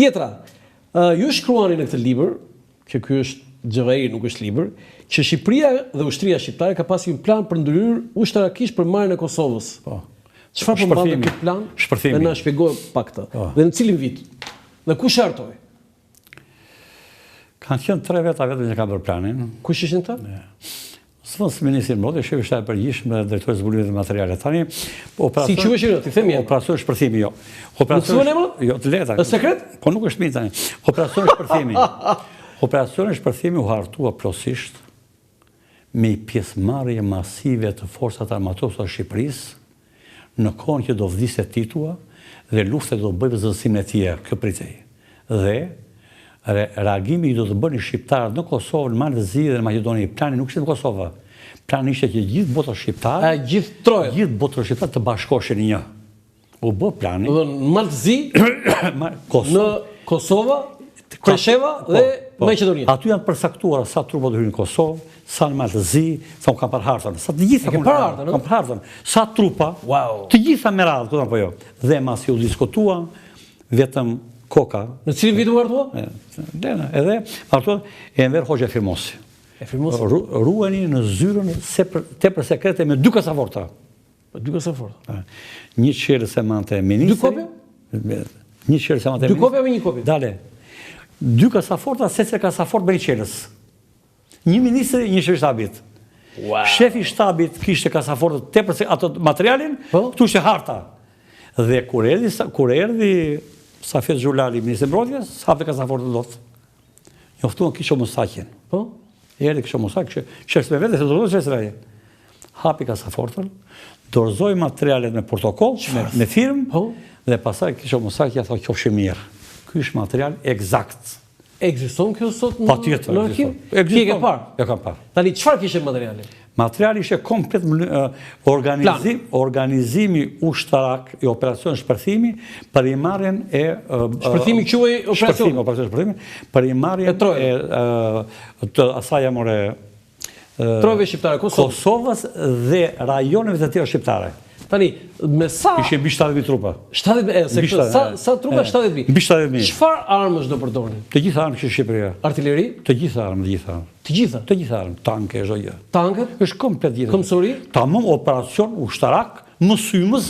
Tjetra, ju shkruani në këtë libër, që ky është gjëveri, nuk është libër, që Shqipëria dhe ushtria shqiptare ka pasur një plan për ndryrë ushtarakisht për marrjen e Kosovës. Çfarë po mbahet ky plan? Shpërthimi. Dhe na shpjegoj pak këtë. Dhe në cilin vit? Dhe kush e hartoi? Kanë qenë 3 veta vetëm që kanë bërë planin. Kush ishin ta? Së ministri Mbrojtjes, shefi shtabi i përgjithshëm dhe drejtori i zbulimit të materialet. Tani, si quheshin ti themi? Operacioni shpërthimi, jo. Jo, të lehta. Është sekret? Po nuk është mirë tani. Operacioni shpërthimi. Operacioni shpërthimi u hartua plotësisht me pjesëmarrje masive të forcat armatose të Shqipërisë në kohën që do vdiste Titua dhe luftet do bëjë zënësimin e tij, kjo pritej. Dhe reagimi i do të bëni shqiptarët në Kosovë, në Malëzi dhe në Maqedoni. Plani nuk ishte në Kosovë. Plani ishte që gjithë bota shqiptare, gjithë bota shqiptare të bashkoheshin në një. U bë plani. Në Malëzi, në Kosovë, Kresheva dhe Maqedonia. Aty janë përcaktuara sa trupa do hyjnë në Kosovë, sa në Malëzi, sa kanë parë hartën. Sa të gjitha kanë parë hartën. Sa trupa, të gjitha me radhë, kupton apo jo. Dhe masi u diskutuan, vetëm koka. Në cilin vit u hartua? Edhe hartua e Enver Hoxha Firmosi. Ruani në zyrën tepër sekrete me 2 kasaforta. 2 kasaforta. Një qelës e mante ministri. 2 kopje? Një qelës e mante ministri. 2 kopje me 1 kopje? Dale. 2 kasaforta, secili kasafort me 1 qelës. Një ministri, një shefi shtabit. Shefi shtabit kishte kasafortët tepër se ato materialin, këtu ishte harta. Dhe kur erdhi Safet Xhulali, ministri i Mbrojtjes, hapte kasafortën dot. Njoftuan Kisho Musakin. Erdhi Kisho Musak, çështë me vetë se do të çështë. Hapi kasafortën, dorëzoi materialet me protokoll, me firmë, dhe pastaj Kisho Musak ja tha qofshi mirë. Ky është material eksakt. Ekziston kjo sot në arkiv? Ti e ke parë? E kam parë. Tani çfarë kishte materiali? Materiali ishte komplet organizimi ushtarak i operacion shpërthimi për i marrjen e... Shpërthimi quhej operacion? Shpërthimi, për i marrjen e të asaj amore... Trojve shqiptare, Kosovës dhe rajoneve të tjera shqiptare. Tani, me sa... Ishe mbi 70.000 trupa. 70.000, sa trupa 70.000? Mbi 70.000. Çfarë armësh do përdornin? Të gjitha armë që Shqipëria. Artilleri? Të gjitha armë, Të gjitha? Të gjitha armë, tanke, zhoja. Tanket? Është komplet gjitha. Këmsori? Tamam operacion ushtarak, mësymës,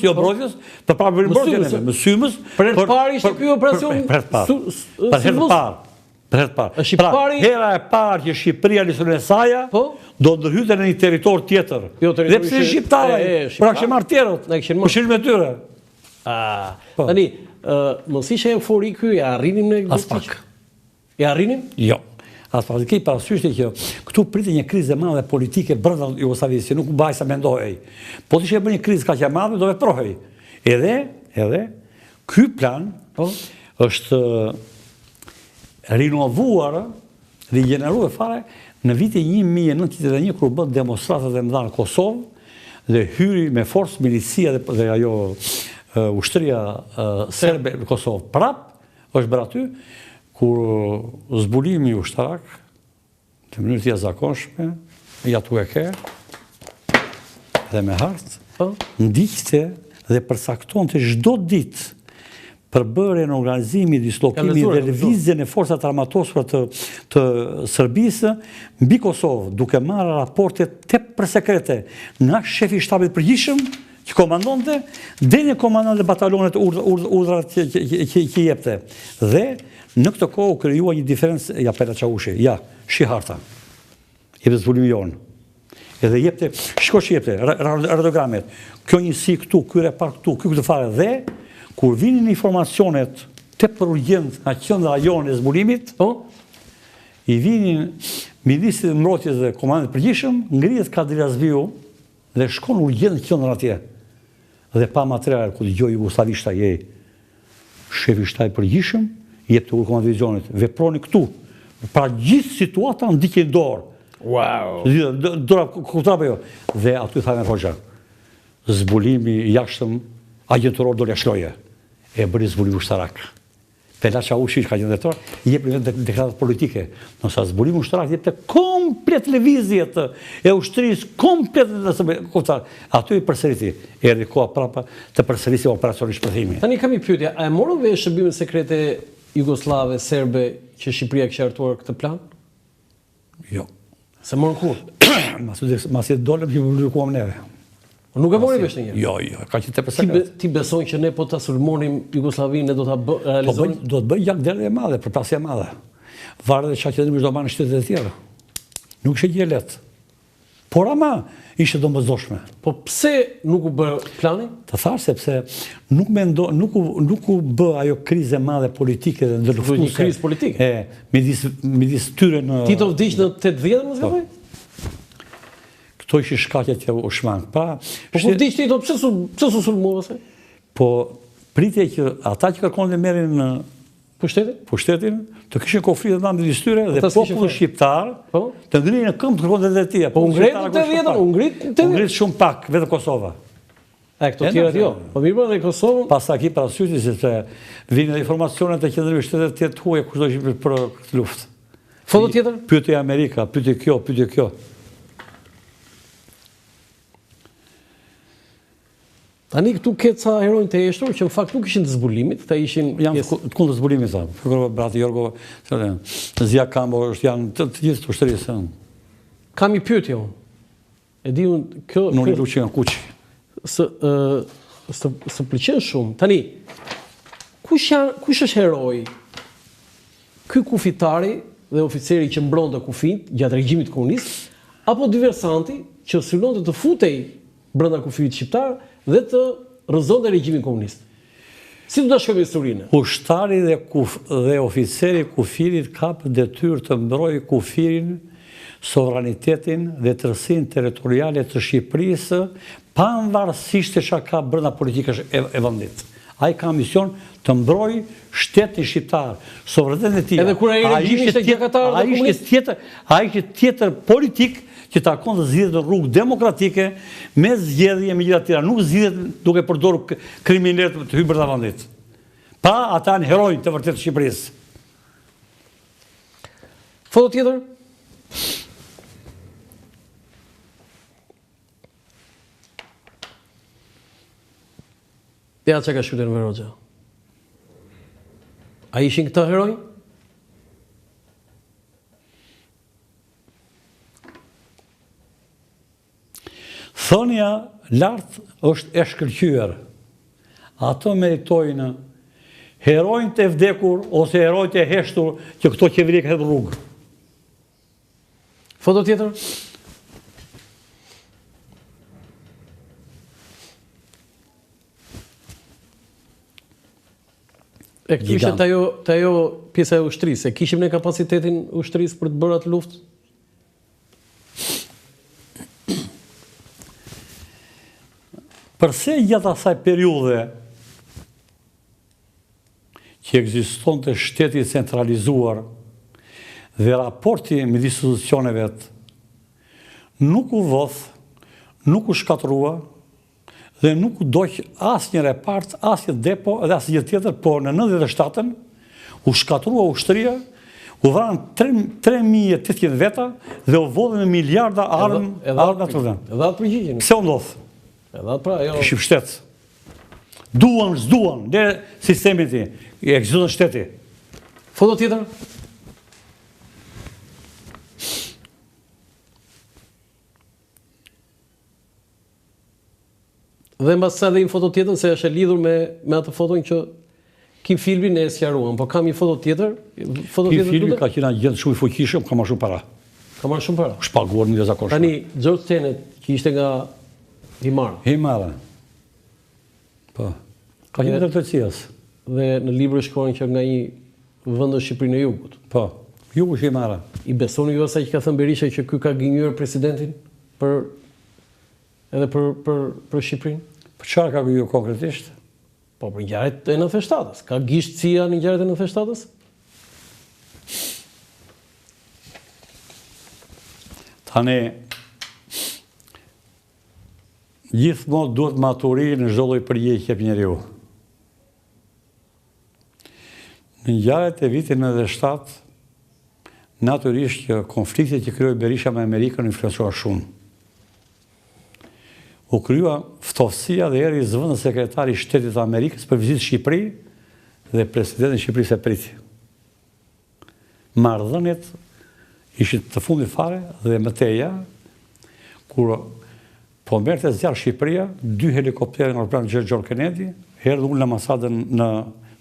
jo Mbrojtjes, për para për Mbrojtjes, mësymës. Për herë të parë ishte ky operacion? Për herë të parë. Pra, hera e parë që Shqipëria lisonën e saja, do ndërhyte në një territor tjetër. Dhe pse shqiptare, pra kështë marrë tjerët, për shirë me tyre. Tani, mos ishe euforik ky, e arrinim në... As pak. E arrinim? Jo. As pak. Kej parasysh që këtu pritet një krizë e madhe politike brenda Jugosllavisë, që nuk mbaj sa mendohej. Po të ishe bërë një krizë kaq e madhe, do veprohej. Edhe, ky plan është rinovuar, rigeneruar fare në vitin 1991 kur bën demonstratat e mëdha në Kosovë dhe hyri me forcë milicia dhe ajo ushtria serbe në Kosovë. Prap është bërë aty kur zbulimi ushtarak në mënyrë të jashtëzakonshme, ja tu e ke dhe me hartë ndiqte dhe përcaktonte çdo ditë përbërjen e organizimit, dislokimit dhe lëvizjen e forcat armatosura të Serbisë mbi Kosovë, duke marrë raporte tepër sekrete nga shefi i shtabit përgjithshëm që komandonte, deri në komandant e batalionet urdhrat që jepte. Dhe në këtë kohë u krijua një diferencë, ja Pela Çavushi, ja, shi harta. Jepte zbulimi jon. Edhe jepte, shko që jepte, radiogramet. Kjo njësi këtu, ky repar këtu, ky këtë fare dhe kur vinin informacionet tepër urgjent nga qendra rajone e zbulimit, i vinin ministri i Mbrojtjes dhe komandanti i përgjithshëm, ngrihet Kadri Azviu dhe shkon urgjent në qendrën atje. Dhe pa material, ku dëgjoi jugoslavisht ai, shefi shtabi i përgjithshëm, jep të komandantit divizionit, veproni këtu. Pra gjithë situata ndiqej dorë. Wow. Dora kuptova apo jo? Dhe aty tha me Hoxha, zbulimi i jashtëm agjentoror do lëshloje. E bëri zbulim ushtarak. Pela Çavushi ka qenë drejtor, i jep një deklaratë politike. Nësa zbulimi ushtarak jep të komplet lëvizjet e ushtrisë, komplet aty i përsëriti. Erdhi koha prapa të përsërisi operacioni shpërthimi. Tani kam një pyetje, a e morën vesh shërbimet sekrete jugoslave, serbe që Shqipëria kishte hartuar këtë plan? Jo. Se morën kur? Masi dolëm që publikuam neve. Nuk e mori vesh ndonjëherë. Jo, ka qenë tepër sekret. Ti beson që ne po ta sulmonim Jugosllavinë ne do ta realizojmë? Do të bëj jakdere e madhe, përplasje e madhe. Varet dhe çka qëndrimi do marrë në shtetet e tjera. Nuk ishte gjë lehtë. Por ama ishte domosdoshme. Po pse nuk u bë plani? Të thash sepse nuk u bë ajo krizë e madhe politike dhe ndërluftuese. Një krizë politike. Midis tyre në Tito vdiq në 80 mos gaboj? Këto ishin shkaqet që u shmang. Po kur vdiq Tito, pse su sulmova se? Po pritje që ata që kërkonin të merrin në pushtetin, të kishin konflikte të midis tyre dhe populli shqiptar të ngrihen në këmbë të kërkonte drejtia. Po u ngrit shumë pak, vetëm Kosova. Këto tjerat jo. Po mirë në Kosovë. Pastaj ki parasysh sepse vinë informacionet e qendrës së shtetit të huaja kush do të ishte për këtë luftë. Foto tjetër? Pyetje Amerika, pyetje kjo. Tani këtu ketë ca heronjë të eshtur që në fakt nuk ishin të zbulimit, ta ishin janë kundër zbulimit sa. Brati Jorgo, Zia Kambo janë të gjithë të ushtrisë. Kam një pyetje unë. E di unë kjo nuk i luçi janë kuçi. Së pëlqen shumë. Tani kush është heroi? Ky kufitari dhe oficeri që mbronte kufit gjatë regjimit komunist apo diversanti që synonte të futej brenda kufit shqiptar dhe të rrëzonte regjimin komunist. Si do ta shkojmë historinë? Ushtari dhe oficeri kufirit ka për detyrë të mbrojë kufirin, sovranitetin dhe tërësinë territoriale të Shqipërisë, pavarësisht se çka ka brenda politikës e vendit. Ai ka mision të mbrojë shtetin shqiptar, sovranitetin e tij. Edhe kur ai regjimi ishte gjakatar dhe komunist, ai ishte tjetër politik që takon të zgjidhet në rrugë demokratike me zgjedhje me gjitha tjera. Nuk zgjidhet duke përdorur kriminalët të hyrë brenda vendit. Pa ata janë herojë të vërtetë të Shqipërisë. Foto tjetër? Ja që ka shkruar Enver Hoxha. A ishin këta herojë? Thonja lartë është e shkëlqyer. Ato meritojnë herojnë të vdekur ose herojnë të heshtur që këto qeveri ka hedhur rrugë. Foto tjetër? E këtu ishte të ajo pjesa e ushtrisë. E kishim ne kapacitetin ushtrisë për të bërë atë luftë? Përse gjatë asaj periudhe që ekzistonte shteti centralizuar dhe raporti midis institucioneve nuk u vodh, nuk u shkatrua dhe nuk u doq asnjë repart, asnjë depo dhe asnjë tjetër, por në 97-ën u shkatrua ushtria, u vranë 3800 veta dhe u vodhën me miliarda armë të vënë. Edhe atë përgjigjen. Pse u ndodh? Edhe pra, jo. Kishim shtet. Duan, s'duan, dhe sistemi ti, i ekziston shteti. Foto tjetër? Dhe mbas sa dhe një foto tjetër, se është e lidhur me atë foton që Kim filmin e sqaruan, po kam një foto tjetër. Kim filmi ka qenë agent shumë i fuqishëm, ka marrë shumë para. Ka marrë shumë para. Shpaguar në zakonshme. Tani, George Tenet, që ishte nga Himara. Po. Ka qenë drejtësias. Dhe në libër shkruan që nga një vend në Shqipërinë e Jugut. Po. Jugu është Himara. I besoni ju asaj që ka thënë Berisha që ky ka gënjur presidentin edhe për Shqipërinë? Për çfarë ka gënjur konkretisht? Po për ngjarjet e 97-s. Ka gishtësia në ngjarjet e 97-s? Tani, gjithmonë duhet maturi në çdo lloj përgjegjje për njeriu. Në ngjarjet e vitit 97, natyrisht që konfliktet që krijoi Berisha me Amerikën influencua shumë. U krija ftofësia dhe erdhi zëvendës sekretari i Shtetit të Amerikës për vizitë në Shqipëri dhe presidenti i Shqipërisë e priti. Marrëdhëniet ishin të fundit fare dhe mëteja, kur po merrte zjarr Shqipëria, 2 helikopterë nga aeroplani John Kennedy, erdhi unë në ambasadën në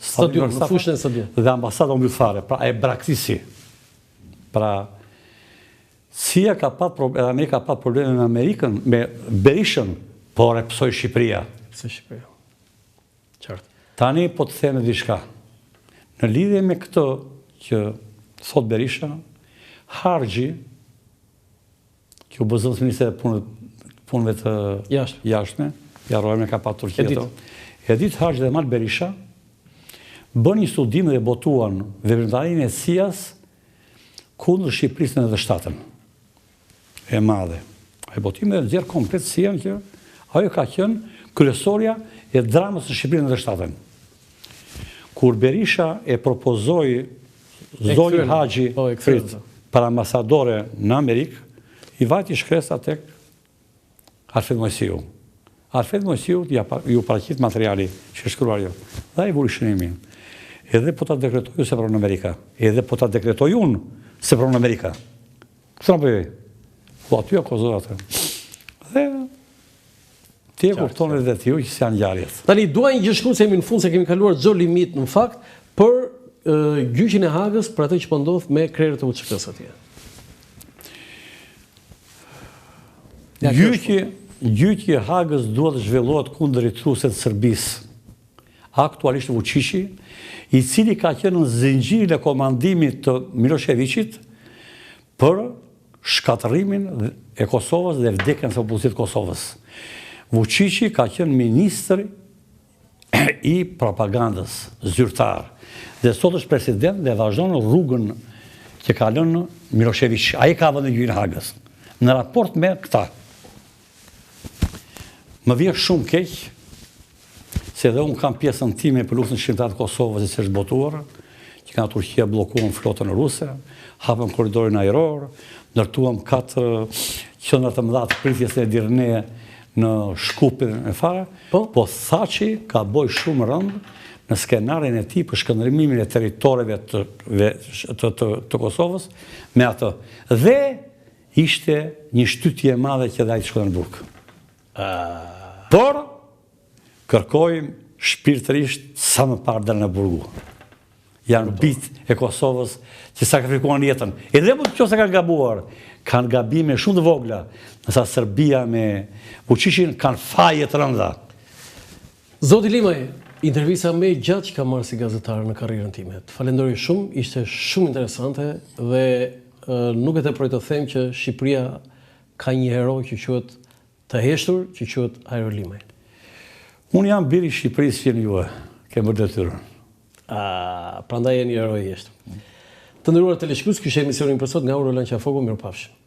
stadion, në fushën e stadionit. Dhe ambasada u mbyll fare, pra e braktisi. Pra, CIA ka pat probleme, edhe Amerika ka pat probleme me Amerikën, me Berishën, por e psoi Shqipëria. Pse Shqipëria? Qartë. Tani po të them diçka. Në lidhje me këtë që thot Berisha, Harxhi, që u bë zëvendës ministri i punëve të jashtme, ja rrojme ka pat Turqia. Edith Harxhi dhe Mal Berisha bën një studim dhe botuan veprimtarinë e CIA-s kundër Shqipërisë në 97-ën. E madhe. Ai botimi dhe nxjerr komplet CIA-n që ajo ka qenë kryesorja e dramës në Shqipëri në 97-ën. Kur Berisha e propozoi Zonjën Haxhi para ambasadore në Amerikë, i vajti shkresa tek Alfred Mojsiu. Alfred Mojsiu ju paraqit materiali që shkruar jo. Dhe ai vuri shënimin. Edhe po ta dekretoj se pranon Amerika. Edhe po ta dekretoj unë se pranon Amerika. Këtë në bëjë? Po aty e kozot atë. Dhe ti e kupton edhe ti që janë ngjarjet. Tani dua një gjë shkurt se jemi në fund se kemi kaluar çdo limit në fakt për gjyqin e Hagës për atë që po ndodh me krerët e UÇK-s atje. Gjyqi i Hagës duhet të zhvillohet kundër intrusit të Serbisë. Aktualisht Vučići, i cili ka qenë në zinxhirin e komandimit të Miloševićit për shkatërimin e Kosovës dhe vdekjen e opozitës të Kosovës. Vučići ka qenë ministri i propagandës zyrtar. Dhe sot është president dhe vazhdon rrugën që ka lënë Milošević. Ai ka vënë gjyqin e Hagës. Në raport me këta, më vjen shumë keq se edhe unë kam pjesën time për luftën shqiptare të Kosovës që është botuar, që nga Turqia bllokuan flotën ruse, hapën korridorin ajror, ndërtuam 4 qendra të mëdha të pritjes e Dirne në Shkupin e fare, po Thaçi ka boj shumë rënd në skenarin e tij për shkëndrimin e territoreve të Kosovës me atë. Dhe ishte një shtytje e madhe që dhe ai të shkonte në Burg. Por kërkojmë shpirtërisht sa më parë dal në Burgu. Janë bitë e Kosovës që sakrifikuan jetën. Edhe po nëse kanë gabuar, kanë gabime shumë të vogla, ndërsa Serbia me Vučićin kanë faje të rënda. Zoti Limaj, intervista më e gjatë që kam marrë si gazetar në karrierën time. Të falenderoj shumë, ishte shumë interesante dhe nuk e teproj të them që Shqipëria ka një hero që quhet të heshtur, që quhet Hajro Limaj. Unë jam biri i Shqipërisë që juve, kemë bërë detyrën. Prandaj jeni hero i jeshtur. Të nderuar teleshikues, ky është emisioni për sot nga Ura Lançafoku, mirupafshim.